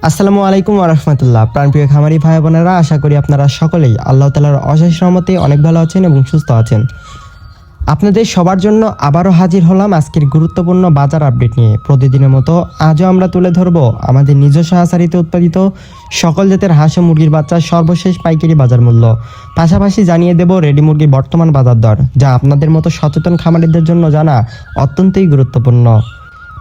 আসসালামু আলাইকুম ওয়া রাহমাতুল্লাহ। প্রাণপ্রিয় খামারি ভাই বোনেরা, আশা করি আপনারা সকলেই আল্লাহ তাআলার অশেষ রহমতে অনেক ভালো আছেন এবং সুস্থ আছেন। আপনাদের সবার জন্য আবারও হাজির হলাম আজকের গুরুত্বপূর্ণ বাজার আপডেট নিয়ে। প্রতিদিনের মতো আজও আমরা তুলে ধরব আমাদের নিজস্ব হাসারিতে উৎপাদিত সকল জাতের হাঁস ও মুরগির বাচ্চার সর্বশেষ পাইকারি বাজার মূল্য। পাশাপাশি জানিয়ে দেব রেডি মুরগির বর্তমান বাজার দর, যা আপনাদের মতো সচেতন খামারিদের জন্য জানা অত্যন্তই গুরুত্বপূর্ণ।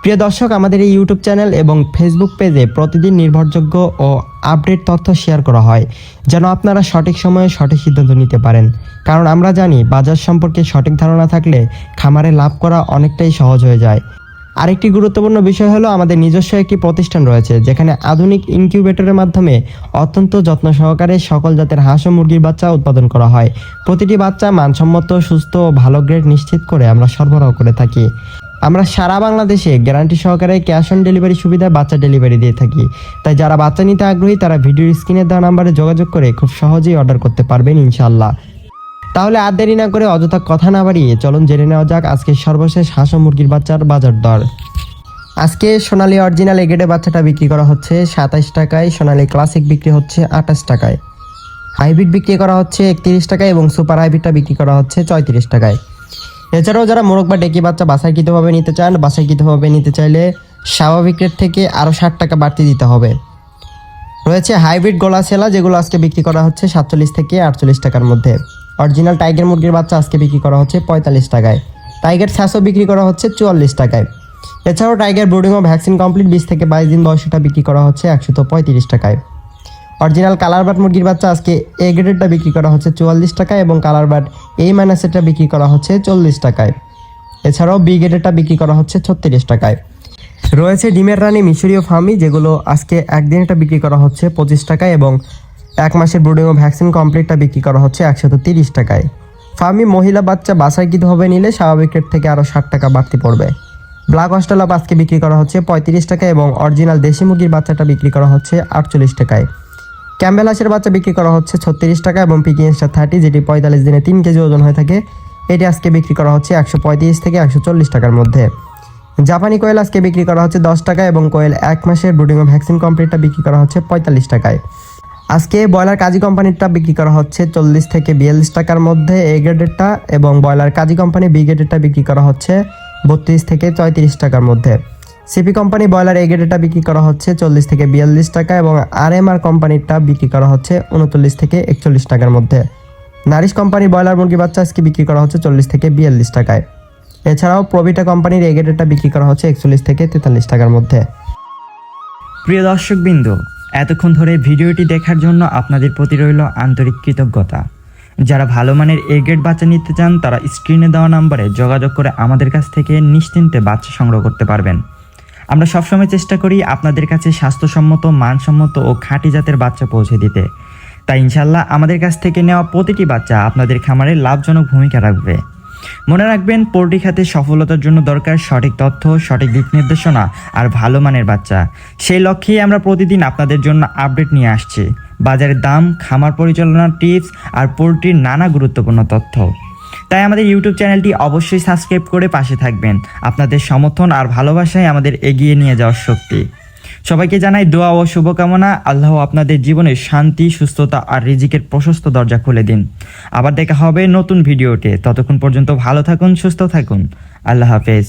প্রিয় দর্শক, আমাদের এই ইউটিউব চ্যানেল এবং ফেসবুক পেজে প্রতিদিন নির্ভরযোগ্য ও আপডেট তথ্য শেয়ার করা হয়, যেন আপনারা সঠিক সময়ে সঠিক সিদ্ধান্ত নিতে পারেন। কারণ আমরা জানি বাজার সম্পর্কে সঠিক ধারণা থাকলে খামারে লাভ করা অনেকটাই সহজ হয়ে যায়। আরেকটি গুরুত্বপূর্ণ বিষয় হলো আমাদের নিজস্ব একটি প্রতিষ্ঠান রয়েছে, যেখানে আধুনিক ইনকিউবেটরের মাধ্যমে অত্যন্ত যত্ন সহকারে সকল জাতের হাঁস ও মুরগির বাচ্চা উৎপাদন করা হয়। প্রতিটি বাচ্চা মানসম্মত, সুস্থ ও ভালো গ্রেড নিশ্চিত করে আমরা সরবরাহ করে থাকি। আমরা সারা বাংলাদেশে গ্যারান্টি সহকারে ক্যাশ অন ডেলিভারি সুবিধায় বাচ্চা ডেলিভারি দিয়ে থাকি। তাই যারা বাচ্চা নিতে আগ্রহী তারা ভিডিওর স্ক্রিনে দেওয়া নাম্বারে যোগাযোগ করে খুব সহজেই অর্ডার করতে পারবেন ইনশাআল্লাহ। তাহলে আর দেরি না করে অযথা কথা না বাড়িয়ে চলুন জেনে নেওয়া যাক আজকের সর্বশেষ হাঁস ও মুরগির বাচ্চার বাজার দর। আজকে সোনালী অরিজিনাল এগেডে বাচ্চাটা বিক্রি করা হচ্ছে 27 টাকায়, সোনালী ক্লাসিক বিক্রি হচ্ছে 28 টাকায়, হাইব্রিড বিক্রি করা হচ্ছে 31 টাকায় এবং সুপার হাইব্রিডটা বিক্রি করা হচ্ছে 34 টাকায়। এছাড়াও যারা মোরগ বা ডেকি বাচ্চা বাছাইকৃতভাবে নিতে চান, বাছাইকৃতভাবে নিতে চাইলে স্বাভাবিক রেট থেকে আরও 60 টাকা বাড়তি দিতে হবে। রয়েছে হাইব্রিড গোলা সেলা, যেগুলো আজকে বিক্রি করা হচ্ছে 47 থেকে 48 টাকার মধ্যে। অরিজিনাল টাইগার মুরগির বাচ্চা আজকে বিক্রি করা হচ্ছে 45 টাকায়, টাইগার ছ্যাঁচো বিক্রি করা হচ্ছে 44 টাকায়। এছাড়াও টাইগার ব্রুডিং ও ভ্যাকসিন কমপ্লিট 20 থেকে 22 দিন বয়সটা বিক্রি করা হচ্ছে 135 টাকায়। অরিজিনাল কালারবাট মুরগির বাচ্চা আজকে এ গ্রেডেরটা বিক্রি করা হচ্ছে 44 টাকায় এবং কালারবাট এই মাইনাসেরটা বিক্রি করা হচ্ছে 40 টাকায়। এছাড়াও বি গ্রেডেরটা বিক্রি করা হচ্ছে 36 টাকায়। রয়েছে ডিমের রানী মিশরীয় ফার্মি, যেগুলো আজকে একদিনেরটা বিক্রি করা হচ্ছে 25 টাকায় এবং এক মাসের ব্রুডিং ও ভ্যাকসিন কমপ্লিটটা বিক্রি করা হচ্ছে 130 টাকায়। ফার্মি মহিলা বাচ্চা বাছাইকৃতভাবে নিলে স্বাভাবিক রেট থেকে আরও 60 টাকা বাড়তি পড়বে। ব্ল্যাক অস্ট্রেলাপ আজকে বিক্রি করা হচ্ছে 35 টাকায় এবং অরিজিনাল দেশি মুরগির বাচ্চাটা বিক্রি করা হচ্ছে 48 টাকায়। ক্যাম্বেল হাঁসের বাচ্চা বিক্রি করা হচ্ছে 36 টাকা এবং পিকিং স্টার 30, যেটি 45 দিনে 3 কেজি ওজন হয়ে থাকে, এটি আজকে বিক্রি করা হচ্ছে 135 থেকে 140 টাকার মধ্যে। জাপানি কোয়েল আজকে বিক্রি করা হচ্ছে 10 টাকা এবং কোয়েল এক মাসের ব্রুডিং ও ভ্যাকসিন কমপ্লিটটা বিক্রি করা হচ্ছে 45 টাকায়। আজকে ব্রয়লার কাজী কোম্পানিরটা বিক্রি করা হচ্ছে 40 থেকে 42 টাকার মধ্যে এ গ্রেডেরটা, এবং ব্রয়লার কাজী কোম্পানি বি গ্রেডেরটা বিক্রি করা হচ্ছে 32 থেকে 34 টাকার মধ্যে। সিপি কোম্পানি ব্রয়লার এ গ্রেডেরটা বিক্রি করা হচ্ছে 40 থেকে 42 টাকা এবং আরএমআর কোম্পানিরটা বিক্রি করা হচ্ছে 39 থেকে 41 টাকার মধ্যে। নারিশ কোম্পানি ব্রয়লার মুরগি বাচ্চা আজকে বিক্রি করা হচ্ছে 40 থেকে 42 টাকায়। এছাড়াও প্রভিটা কোম্পানির এ গ্রেডেরটা বিক্রি করা হচ্ছে 41 থেকে 43 টাকার মধ্যে। প্রিয় দর্শকবৃন্দ, এতক্ষণ ধরে ভিডিওটি দেখার জন্য আপনাদের প্রতি রইল আন্তরিক কৃতজ্ঞতা। যারা ভালো মানের এ গ্রেড বাচ্চা নিতে চান তারা স্ক্রিনে দেওয়া নম্বরে যোগাযোগ করে আমাদের কাছ থেকে নিশ্চিন্তে বাচ্চা সংগ্রহ করতে পারবেন। আমরা সবসময় চেষ্টা করি আপনাদের কাছে স্বাস্থ্যসম্মত, মানসম্মত ও খাঁটি জাতের বাচ্চা পৌঁছে দিতে। তাই ইনশাল্লাহ আমাদের কাছ থেকে নেওয়া প্রতিটি বাচ্চা আপনাদের খামারে লাভজনক ভূমিকা রাখবে। মনে রাখবেন, পোল্ট্রি খাতে সফলতার জন্য দরকার সঠিক তথ্য, সঠিক দিক নির্দেশনা আর ভালো মানের বাচ্চা। সেই লক্ষ্যেই আমরা প্রতিদিন আপনাদের জন্য আপডেট নিয়ে আসছি, বাজারের দাম, খামার পরিচালনার টিপস আর পোল্ট্রির নানা গুরুত্বপূর্ণ তথ্য। তাই আমাদের ইউটিউব চ্যানেলটি অবশ্যই সাবস্ক্রাইব করে পাশে থাকবেন। আপনাদের সমর্থন আর ভালোবাসায় আমাদের এগিয়ে নিয়ে যাওয়ার শক্তি। সবাইকে জানাই দোয়া ও শুভকামনা। আল্লাহ আপনাদের জীবনে শান্তি, সুস্থতা আর রিজিকের প্রশস্ত দরজা খুলে দিন। আবার দেখা হবে নতুন ভিডিওতে। ততক্ষণ পর্যন্ত ভালো থাকুন, সুস্থ থাকুন। আল্লাহ হাফেজ।